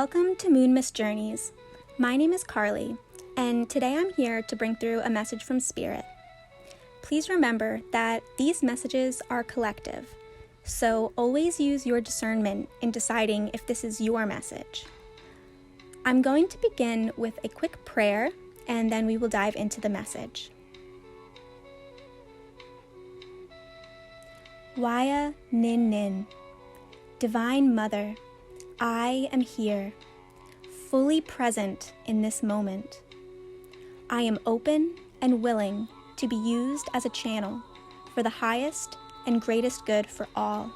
Welcome to MoonMistJourneys. My name is Carly, and today I'm here to bring through a message from Spirit. Please remember that these messages are collective, so always use your discernment in deciding if this is your message. I'm going to begin with a quick prayer, and then we will dive into the message. Waya Nin Nin, Divine Mother, I am here, fully present in this moment. I am open and willing to be used as a channel for the highest and greatest good for all.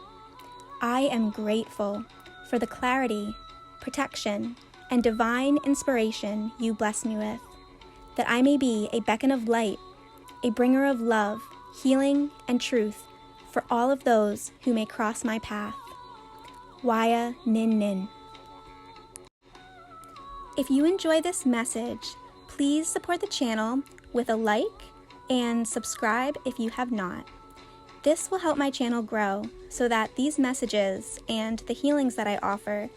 I am grateful for the clarity, protection, and divine inspiration you bless me with, that I may be a beacon of light, a bringer of love, healing, and truth for all of those who may cross my path. Waya Nin Nin. If you enjoy this message, please support the channel with a like and subscribe if you have not. This will help my channel grow so that these messages and the healings that I offer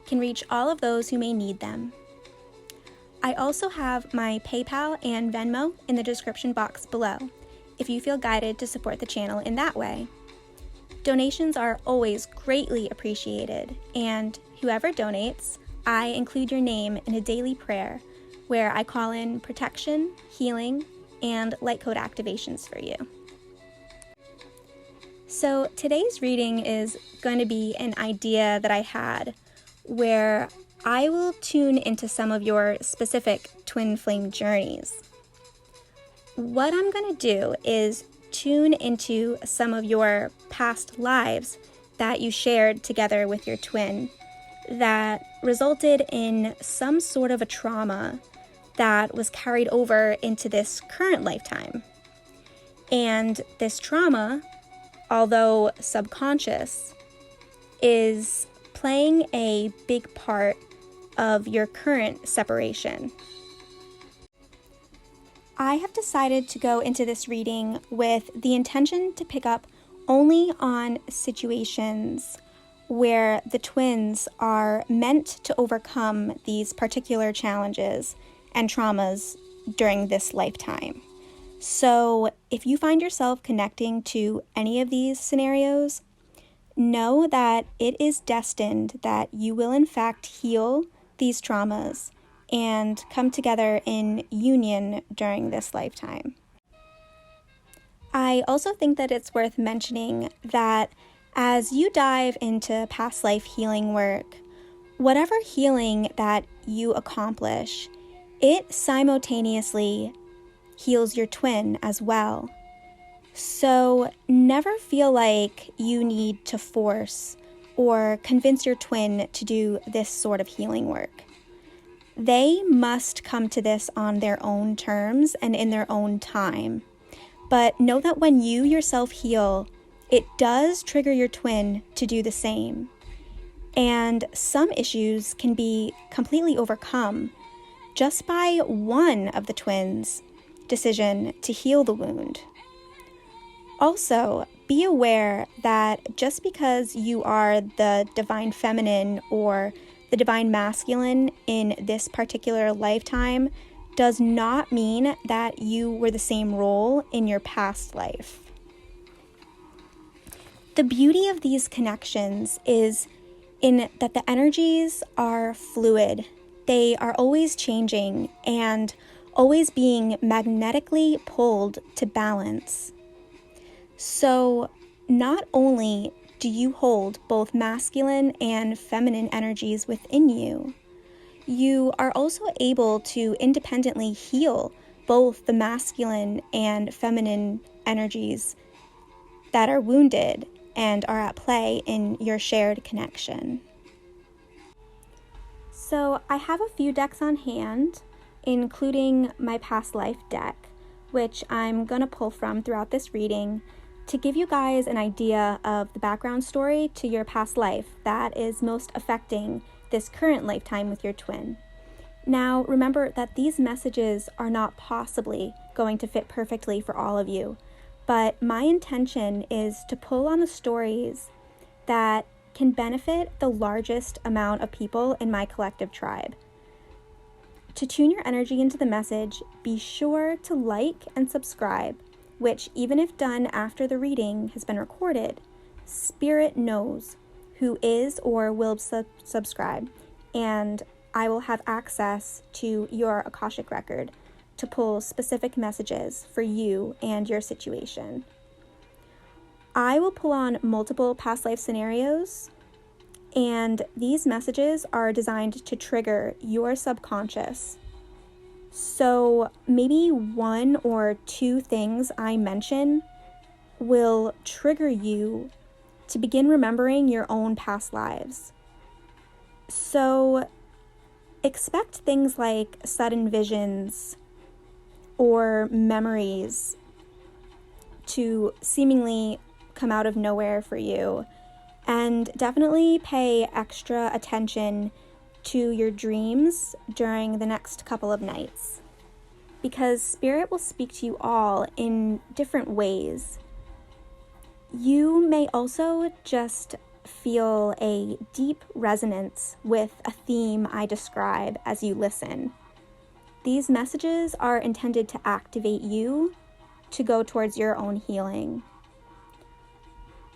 can reach all of those who may need them. I also have my PayPal and Venmo in the description box below if you feel guided to support the channel in that way. Donations are always greatly appreciated, and whoever donates, I include your name in a daily prayer where I call in protection, healing, and light code activations for you. So today's reading is going to be an idea that I had where I will tune into some of your specific twin flame journeys. What I'm going to do is tune into some of your past lives that you shared together with your twin that resulted in some sort of a trauma that was carried over into this current lifetime. And this trauma, although subconscious, is playing a big part of your current separation. I have decided to go into this reading with the intention to pick up only on situations where the twins are meant to overcome these particular challenges and traumas during this lifetime. So if you find yourself connecting to any of these scenarios, know that it is destined that you will in fact heal these traumas and come together in union during this lifetime. I also think that it's worth mentioning that as you dive into past life healing work, whatever healing that you accomplish, it simultaneously heals your twin as well. So never feel like you need to force or convince your twin to do this sort of healing work. They must come to this on their own terms and in their own time. But know that when you yourself heal, it does trigger your twin to do the same. And some issues can be completely overcome just by one of the twins' decision to heal the wound. Also, be aware that just because you are the divine feminine or the divine masculine in this particular lifetime does not mean that you were the same role in your past life. The beauty of these connections is in that the energies are fluid. They are always changing and always being magnetically pulled to balance. So not only do you hold both masculine and feminine energies within you, you are also able to independently heal both the masculine and feminine energies that are wounded and are at play in your shared connection. So I have a few decks on hand, including my past life deck, which I'm going to pull from throughout this reading to give you guys an idea of the background story to your past life that is most affecting this current lifetime with your twin. Now, remember that these messages are not possibly going to fit perfectly for all of you, but my intention is to pull on the stories that can benefit the largest amount of people in my collective tribe. To tune your energy into the message, be sure to like and subscribe, which, even if done after the reading has been recorded, Spirit knows who is or will subscribe, and I will have access to your Akashic record to pull specific messages for you and your situation. I will pull on multiple past life scenarios, and these messages are designed to trigger your subconscious. So maybe one or two things I mention will trigger you to begin remembering your own past lives. So expect things like sudden visions or memories to seemingly come out of nowhere for you, and definitely pay extra attention to your dreams during the next couple of nights, because Spirit will speak to you all in different ways. You may also just feel a deep resonance with a theme I describe as you listen. These messages are intended to activate you to go towards your own healing.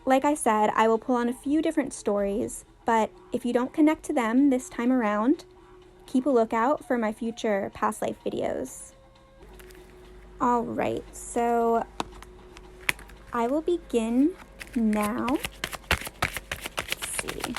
Like I said, I will pull on a few different stories, but if you don't connect to them this time around, keep a lookout for my future past life videos. All right, so I will begin now. Let's see.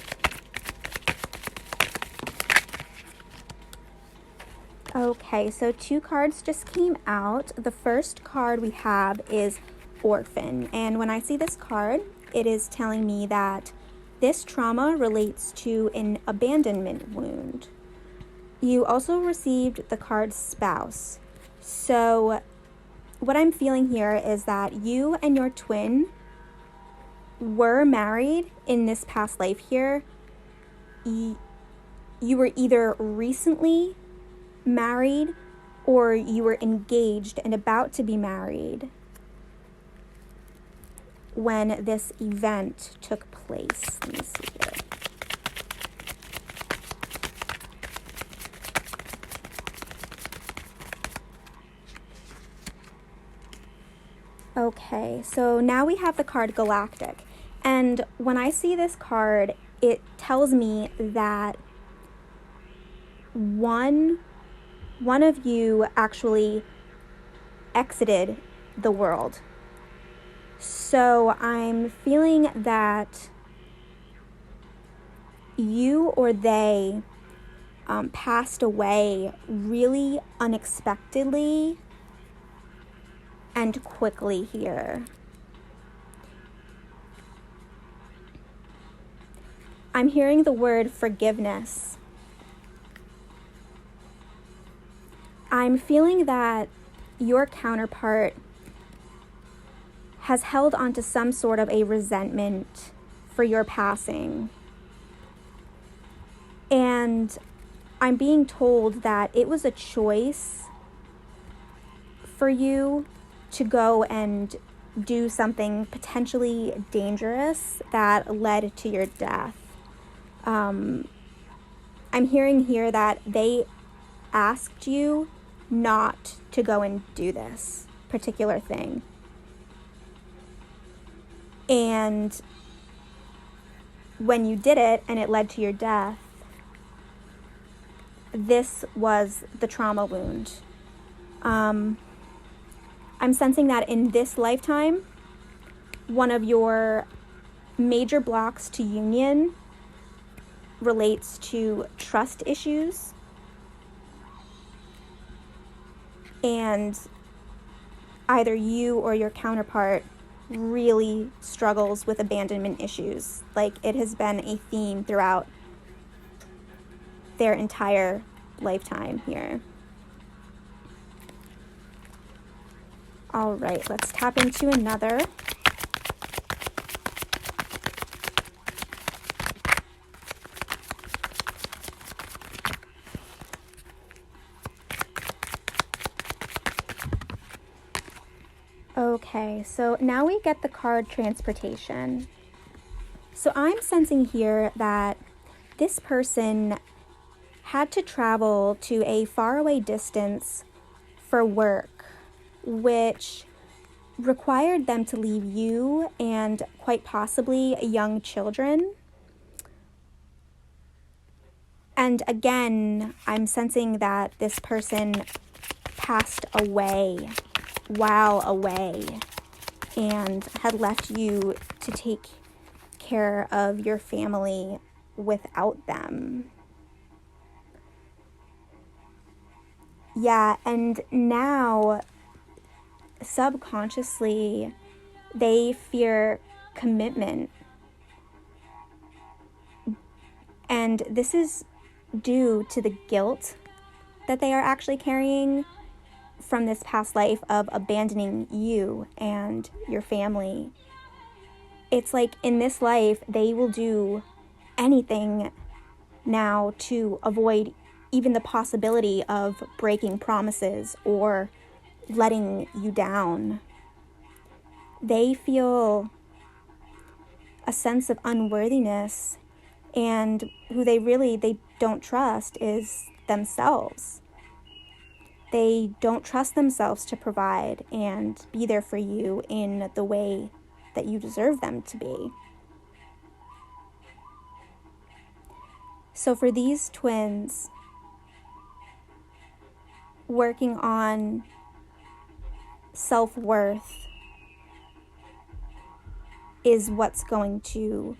Okay, so 2 cards just came out. The first card we have is Orphan, and when I see this card, it is telling me that this trauma relates to an abandonment wound. You also received the card Spouse. So what I'm feeling here is that you and your twin were married in this past life here. You were either recently married or you were engaged and about to be married when this event took place. Let me see here. Okay, so now we have the card Galactic. And when I see this card, it tells me that one of you actually exited the world. So I'm feeling that you or they passed away really unexpectedly and quickly here. I'm hearing the word forgiveness. I'm feeling that your counterpart has held onto some sort of a resentment for your passing. And I'm being told that it was a choice for you to go and do something potentially dangerous that led to your death. I'm hearing here that they asked you not to go and do this particular thing. And when you did it and it led to your death, this was the trauma wound. I'm sensing that in this lifetime, one of your major blocks to union relates to trust issues, and either you or your counterpart really struggles with abandonment issues. Like, it has been a theme throughout their entire lifetime here. All right, let's tap into another. Okay, so now we get the card Transportation. So I'm sensing here that this person had to travel to a faraway distance for work, which required them to leave you and quite possibly young children. And again, I'm sensing that this person passed away while away and had left you to take care of your family without them. Yeah, and now subconsciously they fear commitment. And this is due to the guilt that they are actually carrying from this past life of abandoning you and your family. It's like in this life, they will do anything now to avoid even the possibility of breaking promises or letting you down. They feel a sense of unworthiness, and who they don't trust is themselves. They don't trust themselves to provide and be there for you in the way that you deserve them to be. So for these twins, working on self-worth is what's going to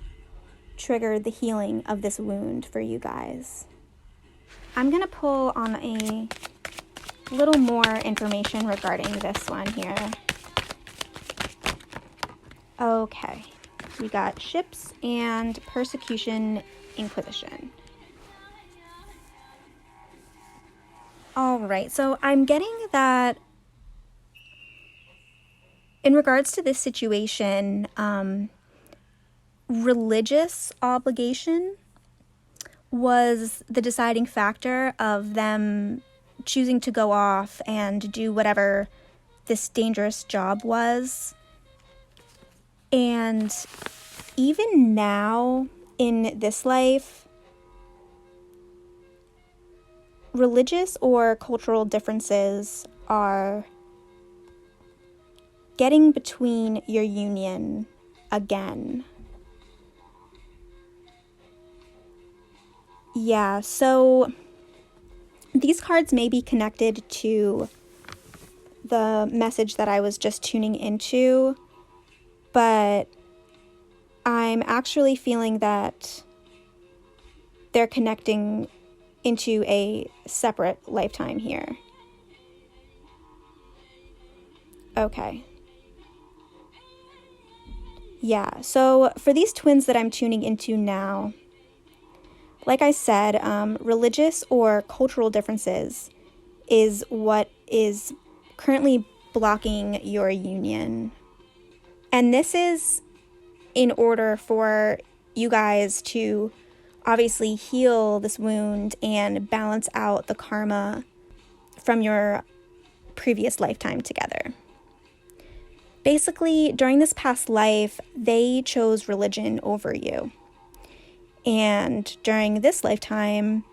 trigger the healing of this wound for you guys. I'm going to pull on a little more information regarding this one here. Okay, we got ships and persecution, inquisition. All right, so I'm getting that in regards to this situation, religious obligation was the deciding factor of them choosing to go off and do whatever this dangerous job was. And even now in this life, religious or cultural differences are getting between your union again. Yeah, so these cards may be connected to the message that I was just tuning into, but I'm actually feeling that they're connecting into a separate lifetime here. Okay. Yeah, so for these twins that I'm tuning into now, like I said, religious or cultural differences is what is currently blocking your union. And this is in order for you guys to obviously heal this wound and balance out the karma from your previous lifetime together. Basically, during this past life, they chose religion over you. And during this lifetime,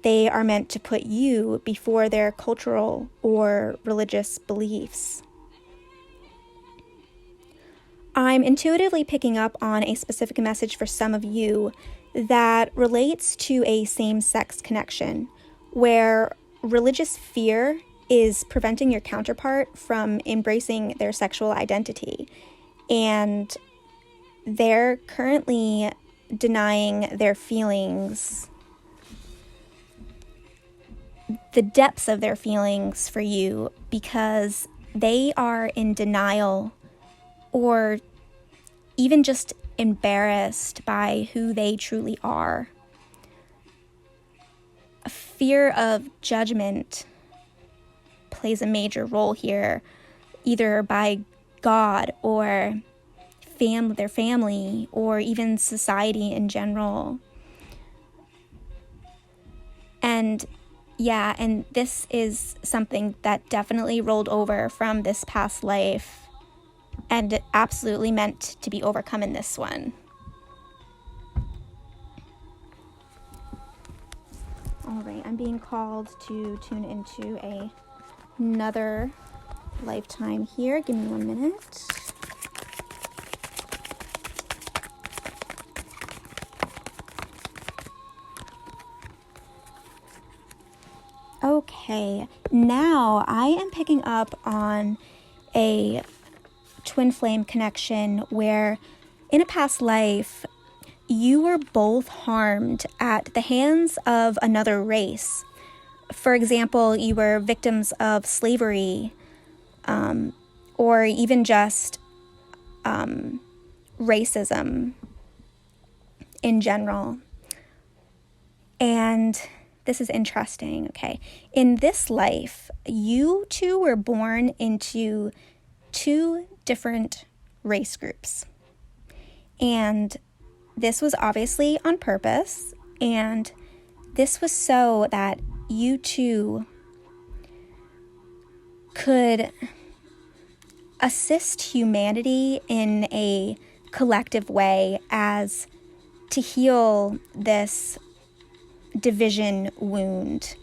they are meant to put you before their cultural or religious beliefs. I'm intuitively picking up on a specific message for some of you that relates to a same-sex connection, where religious fear is preventing your counterpart from embracing their sexual identity. And they're currently denying their feelings, the depths of their feelings for you, because they are in denial or even just embarrassed by who they truly are. A fear of judgment plays a major role here, either by God or their family, or even society in general. And yeah, and this is something that definitely rolled over from this past life and absolutely meant to be overcome in this one. All right, I'm being called to tune into another lifetime here. Give me 1 minute. Okay, now I am picking up on a twin flame connection where in a past life you were both harmed at the hands of another race. For example, you were victims of slavery, or even just racism in general. And this is interesting, okay? In this life, you two were born into two different race groups. And this was obviously on purpose, and this was so that you two could assist humanity in a collective way as to heal this division wound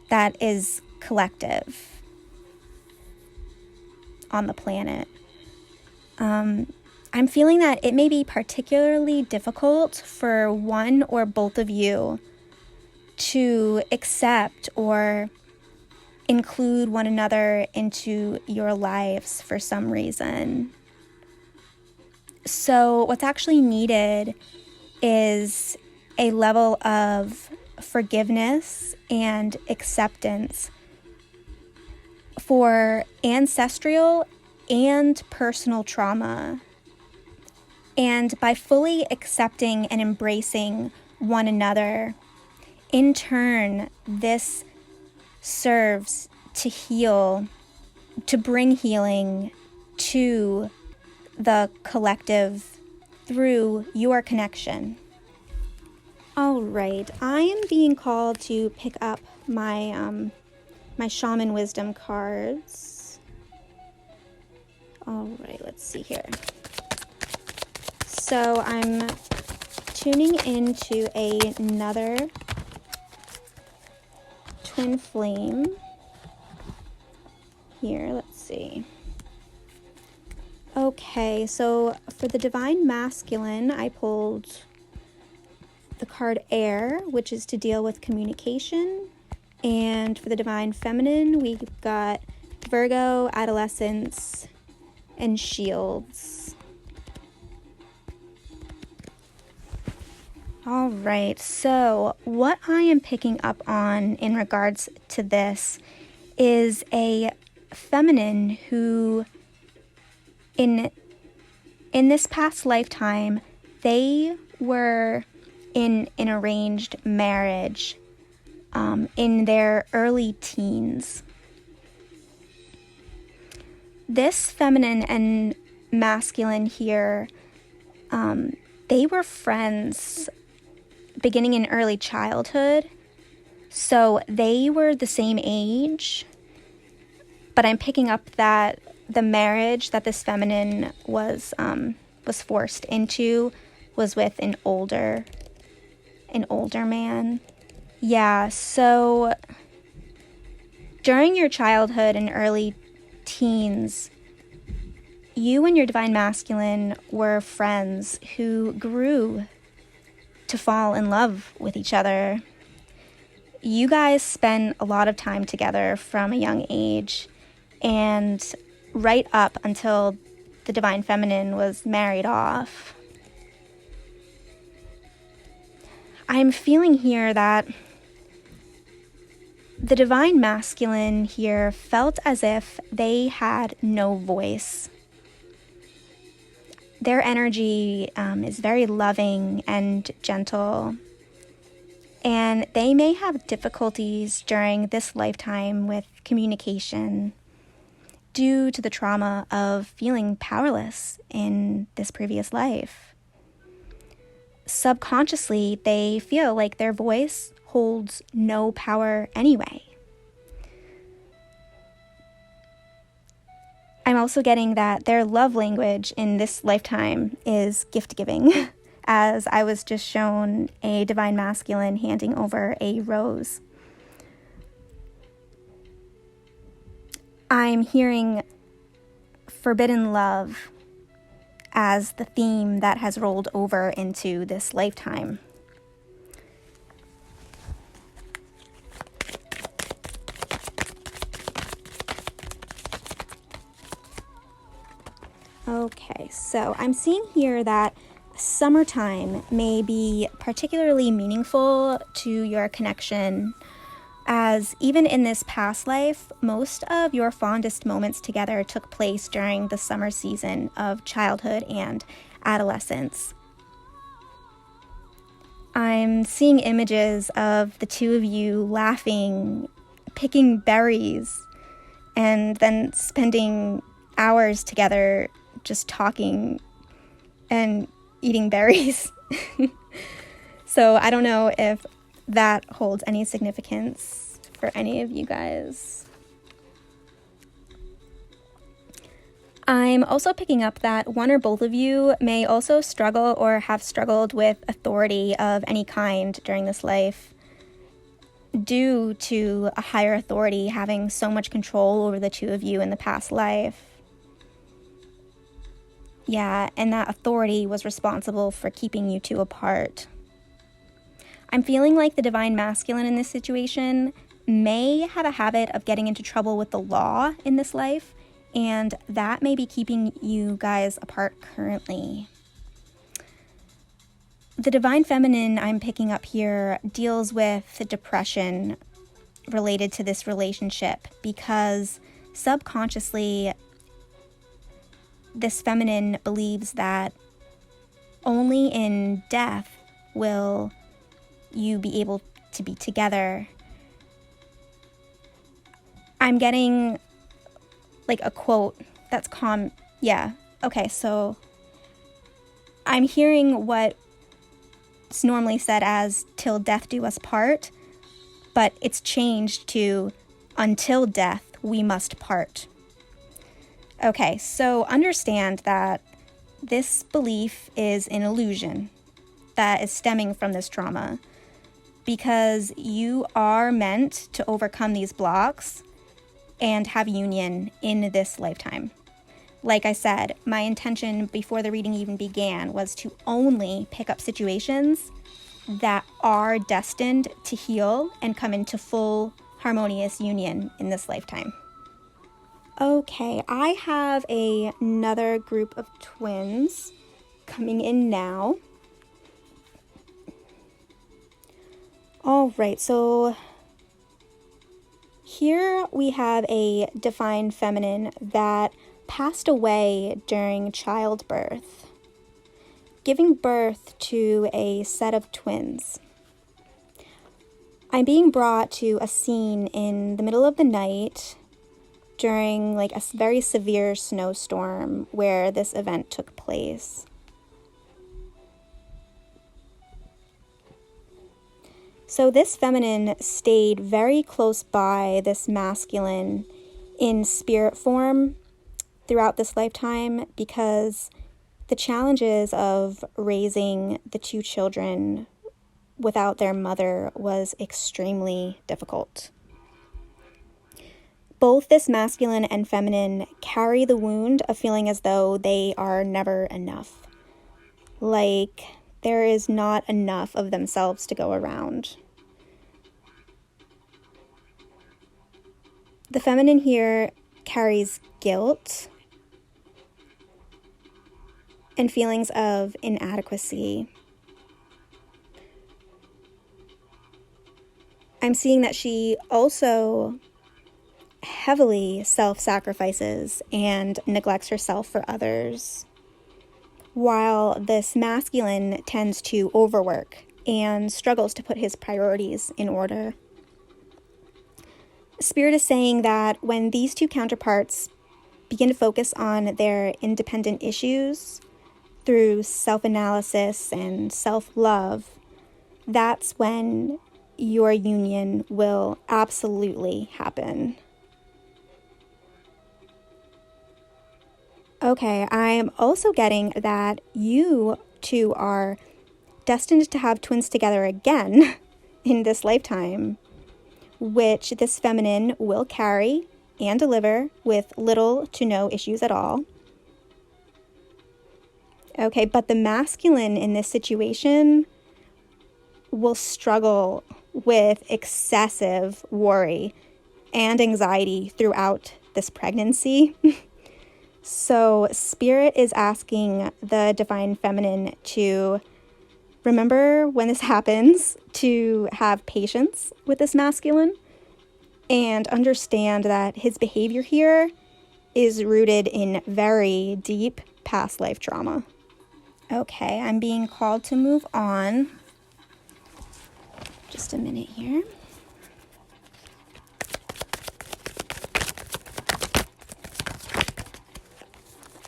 that is collective on the planet. I'm feeling that it may be particularly difficult for one or both of you to accept or include one another into your lives for some reason. So what's actually needed is a level of forgiveness and acceptance for ancestral and personal trauma. And by fully accepting and embracing one another, in turn, this serves to heal, to bring healing to the collective through your connection. All right, I am being called to pick up my my shaman wisdom cards. All right, let's see here. So I'm tuning into another twin flame here. Let's see. Okay, so for the divine masculine, I pulled the card Air, which is to deal with communication. And for the divine feminine, we've got Virgo, adolescence, and shields. All right, so what I am picking up on in regards to this is a feminine who in this past lifetime, they were in an arranged marriage in their early teens. This feminine and masculine here, they were friends beginning in early childhood, so they were the same age, but I'm picking up that the marriage that this feminine was forced into was with an older man. Yeah, so during your childhood and early teens, you and your divine masculine were friends who grew to fall in love with each other. You guys spent a lot of time together from a young age, and right up until the divine feminine was married off. I'm feeling here that the divine masculine here felt as if they had no voice. Their energy is very loving and gentle, and they may have difficulties during this lifetime with communication due to the trauma of feeling powerless in this previous life. Subconsciously, they feel like their voice holds no power anyway. I'm also getting that their love language in this lifetime is gift giving, as I was just shown a divine masculine handing over a rose. I'm hearing forbidden love as the theme that has rolled over into this lifetime. Okay, so I'm seeing here that summertime may be particularly meaningful to your connection, as even in this past life, most of your fondest moments together took place during the summer season of childhood and adolescence. I'm seeing images of the two of you laughing, picking berries, and then spending hours together just talking and eating berries. So I don't know if that holds any significance for any of you guys. I'm also picking up that one or both of you may also struggle or have struggled with authority of any kind during this life, due to a higher authority having so much control over the two of you in the past life. Yeah, and that authority was responsible for keeping you two apart. I'm feeling like the divine masculine in this situation may have a habit of getting into trouble with the law in this life, and that may be keeping you guys apart currently. The divine feminine I'm picking up here deals with depression related to this relationship, because subconsciously this feminine believes that only in death will you be able to be together. I'm getting like a quote that's okay, so I'm hearing what's normally said as "till death do us part," but it's changed to "until death we must part." Okay, so understand that this belief is an illusion that is stemming from this trauma, because you are meant to overcome these blocks and have union in this lifetime. Like I said, my intention before the reading even began was to only pick up situations that are destined to heal and come into full harmonious union in this lifetime. Okay, I have another group of twins coming in now. All right, so here we have a divine feminine that passed away during childbirth, giving birth to a set of twins. I'm being brought to a scene in the middle of the night during like a very severe snowstorm where this event took place. So this feminine stayed very close by this masculine in spirit form throughout this lifetime, because the challenges of raising the two children without their mother was extremely difficult. Both this masculine and feminine carry the wound of feeling as though they are never enough. Like there is not enough of themselves to go around. The feminine here carries guilt and feelings of inadequacy. I'm seeing that she also heavily self-sacrifices and neglects herself for others, while this masculine tends to overwork and struggles to put his priorities in order. Spirit is saying that when these two counterparts begin to focus on their independent issues through self-analysis and self-love, that's when your union will absolutely happen. Okay, I'm also getting that you two are destined to have twins together again in this lifetime, which this feminine will carry and deliver with little to no issues at all. Okay, but the masculine in this situation will struggle with excessive worry and anxiety throughout this pregnancy. So Spirit is asking the Divine Feminine to remember when this happens, to have patience with this masculine and understand that his behavior here is rooted in very deep past life trauma. Okay, I'm being called to move on. Just a minute here.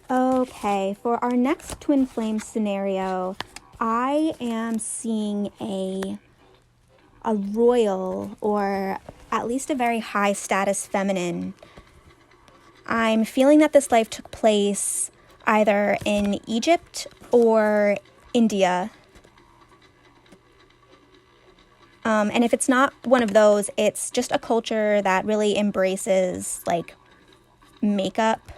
Okay, for our next twin flame scenario, I am seeing a royal, or at least a very high status feminine. I'm feeling that this life took place either in Egypt or India. And if it's not one of those, it's just a culture that really embraces like makeup.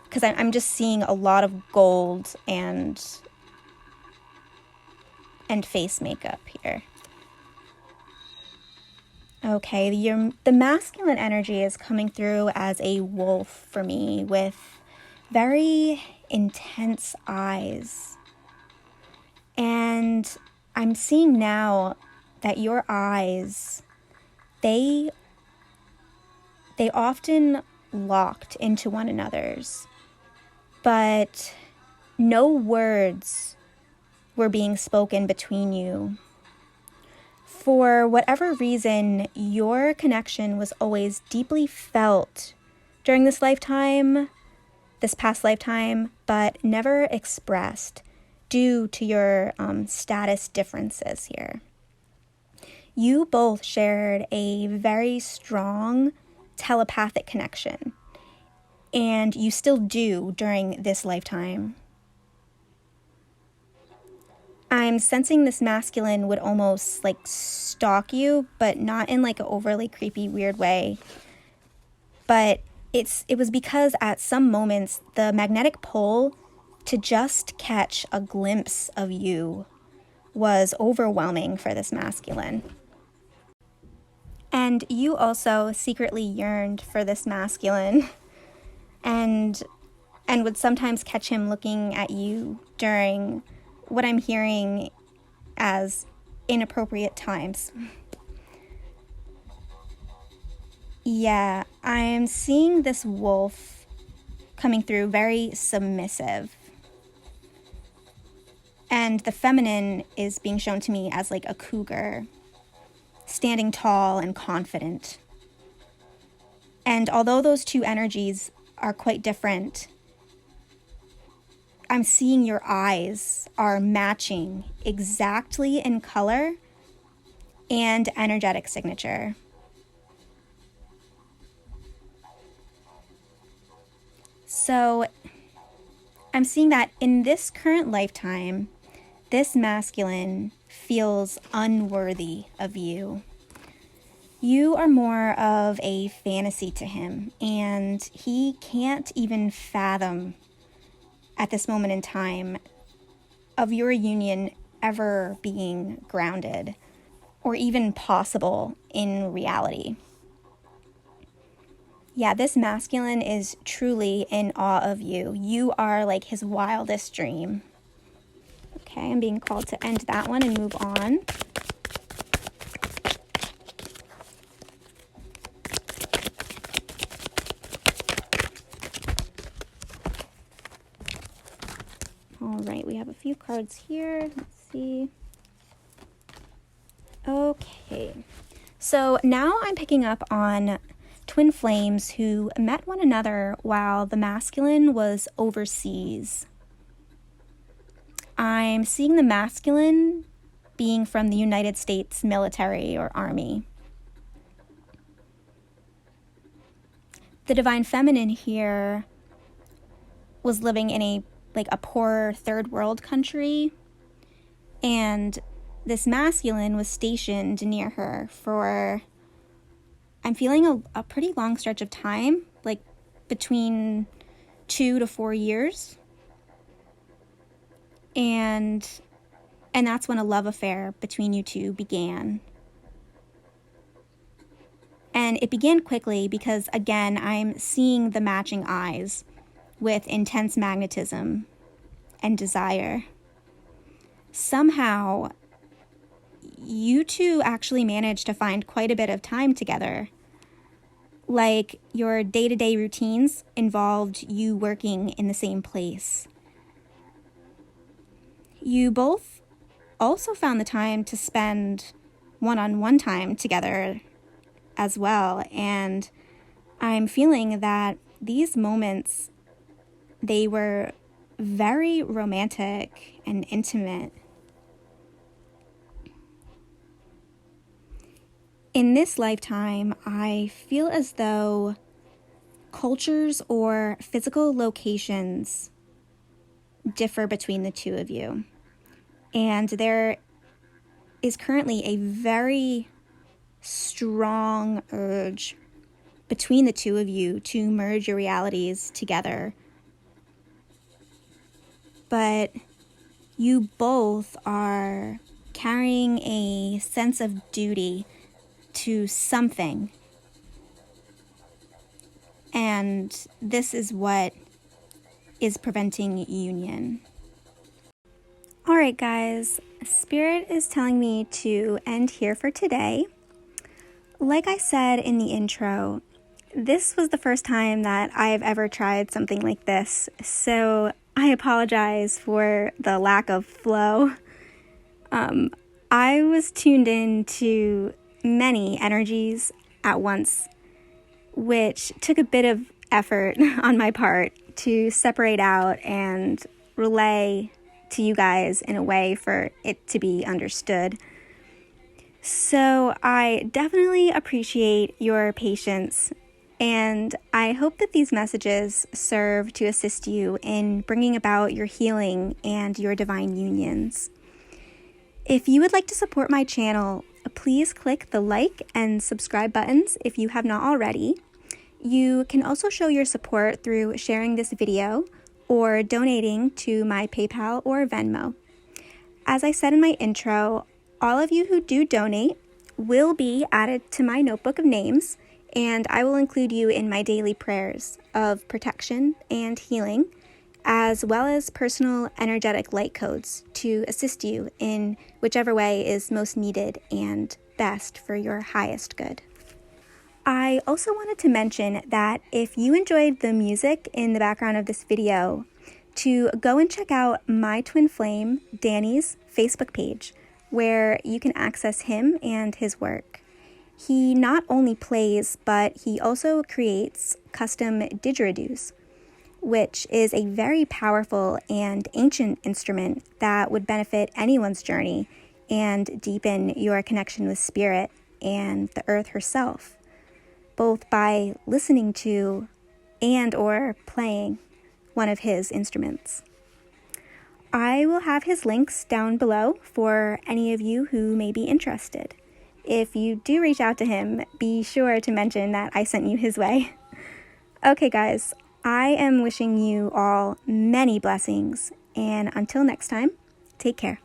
Because I'm just seeing a lot of gold and face makeup here. Okay, the masculine energy is coming through as a wolf for me with very intense eyes. And I'm seeing now that your eyes, they often locked into one another's, but no words were being spoken between you. For whatever reason, your connection was always deeply felt during this lifetime, this past lifetime, but never expressed due to your status differences here. You both shared a very strong telepathic connection, and you still do during this lifetime. I'm sensing this masculine would almost like stalk you, but not in like an overly creepy, weird way. But it was because at some moments the magnetic pull to just catch a glimpse of you was overwhelming for this masculine. And you also secretly yearned for this masculine and would sometimes catch him looking at you during what I'm hearing as inappropriate times. Yeah, I'm seeing this wolf coming through very submissive. And the feminine is being shown to me as like a cougar, standing tall and confident. And although those two energies are quite different, I'm seeing your eyes are matching exactly in color and energetic signature. So I'm seeing that in this current lifetime, this masculine feels unworthy of you. You are more of a fantasy to him, and he can't even fathom at this moment in time of your union ever being grounded or even possible in reality. Yeah, this masculine is truly in awe of you. You are like his wildest dream. Okay, I'm being called to end that one and move on. All right, we have a few cards here. Let's see. Okay, so now I'm picking up on twin flames who met one another while the masculine was overseas. I'm seeing the masculine being from the United States military or army. The divine feminine here was living in a poor third world country, And this masculine was stationed near her for, I'm feeling, a pretty long stretch of time, like between 2 to 4 years. And that's when a love affair between you two began. And it began quickly because, again, I'm seeing the matching eyes with intense magnetism and desire. Somehow, you two actually managed to find quite a bit of time together. Like, your day-to-day routines involved you working in the same place. You both also found the time to spend one-on-one time together as well, and I'm feeling that these moments, they were very romantic and intimate. In this lifetime, I feel as though cultures or physical locations differ between the two of you. And there is currently a very strong urge between the two of you to merge your realities together. But you both are carrying a sense of duty to something. And this is what is preventing union. All right, guys, Spirit is telling me to end here for today. Like I said in the intro, this was the first time that I've ever tried something like this, so I apologize for the lack of flow. I was tuned in to many energies at once, which took a bit of effort on my part to separate out and relay to you guys in a way for it to be understood. So I definitely appreciate your patience, and I hope that these messages serve to assist you in bringing about your healing and your divine unions. If you would like to support my channel, please click the like and subscribe buttons if you have not already. You can also show your support through sharing this video or donating to my PayPal or Venmo. As I said in my intro, all of you who do donate will be added to my notebook of names, and I will include you in my daily prayers of protection and healing, as well as personal energetic light codes to assist you in whichever way is most needed and best for your highest good. I also wanted to mention that if you enjoyed the music in the background of this video, to go and check out my twin flame, Danny's Facebook page, where you can access him and his work. He not only plays, but he also creates custom didgeridoos, which is a very powerful and ancient instrument that would benefit anyone's journey and deepen your connection with spirit and the earth herself, both by listening to and or playing one of his instruments. I will have his links down below for any of you who may be interested. If you do reach out to him, be sure to mention that I sent you his way. Okay, guys, I am wishing you all many blessings, and until next time, take care.